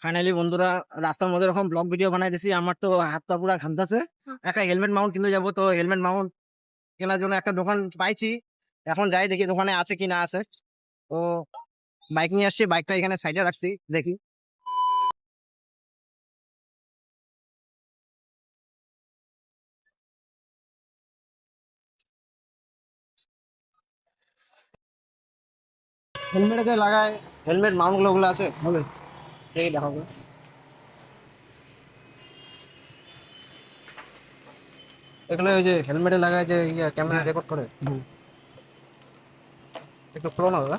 Finally বন্ধুরা, রাস্তার মধ্যে এরকম ব্লগ ভিডিও বানাইতেছি। আমার তো হাত পা পুরা ঘামতাছে। একটা হেলমেট মাউন্ট কিনতে যাবো, তো হেলমেট মাউন্ট কেনার জন্য একটা দোকান পাইছি। এখন যাই দেখি দোকানে আছে কি না আছে। তো বাইক নিয়ে আসছি, বাইকটা এখানে সাইডে রাখছি, দেখি। হেলমেটে যে লাগায়, হেলমেট মাউন্ট গুলো আছে বলে, দেখি দেখাবো। এগুলো ওই যে হেলমেটে লাগায় যে ক্যামেরা রেকর্ড করে। একটু পুরো না দাদা?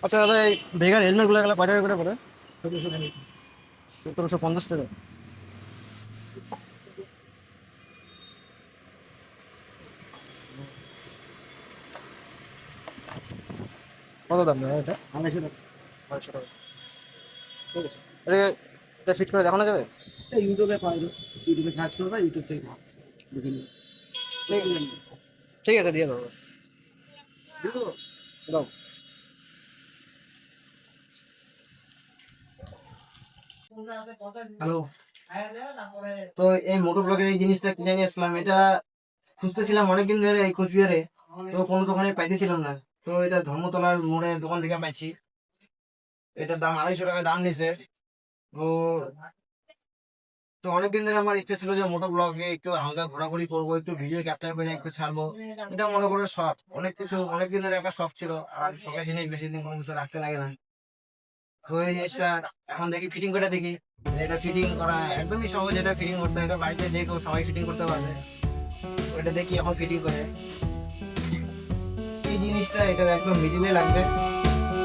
আচ্ছা দাদা, এই ভেগার হেলমেট গুলো কয় টাকা করে পড়ে? 1750 টাকা। কত দাম দাদা এটা? 250 টাকা। 250 টাকা, ঠিক আছে। এটা ফিক্স করে দেখানো যাবে? ইউটিউবে পাই, ইউটিউবে সার্চ করবা, ইউটিউব থেকে দেখে নিও। ঠিক ঠিক আছে, দিয়ে দেবো। দাও। হ্যালো। তো এই মোটর ব্লগের এই জিনিসটা কিনে নিয়ে আসলাম। এটা খুঁজতেছিলাম অনেকদিন ধরে এই কোচবিহারে, তো কোনো দোকানে পাইতেছিলাম না। তো এটা ধর্মতলার মোড়ে দোকান থেকে পাইছি। এটার দাম 250 টাকা দাম নিছে। তো তো অনেকদিন ধরে আমার ইচ্ছা ছিল যে মোটর ব্লগে একটু হালকা ঘোরাঘুরি করবো, একটু ভিডিও ক্যাপচার করে একটু ছাড়বো। এটা মনে করো শখ, অনেক কিছু অনেকদিন ধরে একটা শখ ছিল। আর শখের জিনিস বেশি দিন কোনো কিছু রাখতে লাগে না। তো এই জিনিসটা এখন দেখি ফিটিং করে দেখি। এটা ফিটিং করা একদমই সহজ, এটা ফিটিং করতে, এটা বাড়িতে যে কেউ সবাই ফিটিং করতে পারবে। তো এটা দেখি এখন ফিটিং করে। এই জিনিসটা এটা একদম মিডিলে লাগবে।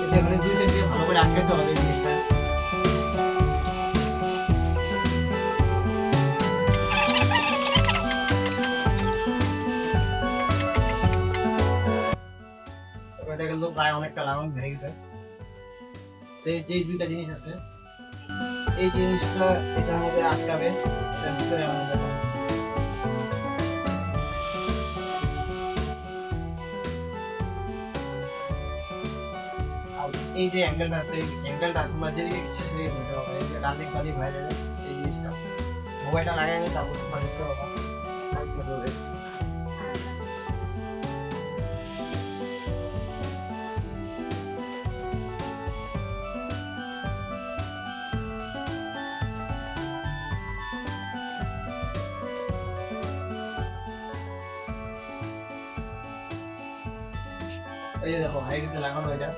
এটা এখানে 2 সেন্টি ভালো করে আটকাতে হবে এই জিনিসটা। তো এটা কিন্তু প্রায় অনেকটা লাগানো হয়ে গেছে। সেই যে 2টা জিনিস আছে, এই জিনিসটা এটার মধ্যে আটকাবে, এটার ভিতরে আমাদের। আর এই যে অ্যাঙ্গেলটা আছে, এই অ্যাঙ্গেলটা তোমার যেদিকে ইচ্ছে সেদিকে ঘুরতে হবে। এই যে ডান দিক বাঁ দিক হয়ে যাবে এই জিনিসটা। মোবাইলটা লাগাই নিয়ে তারপর তোমার দেখতে হবে। এই যে দেখো হয়ে গেছে লাগানো এটা।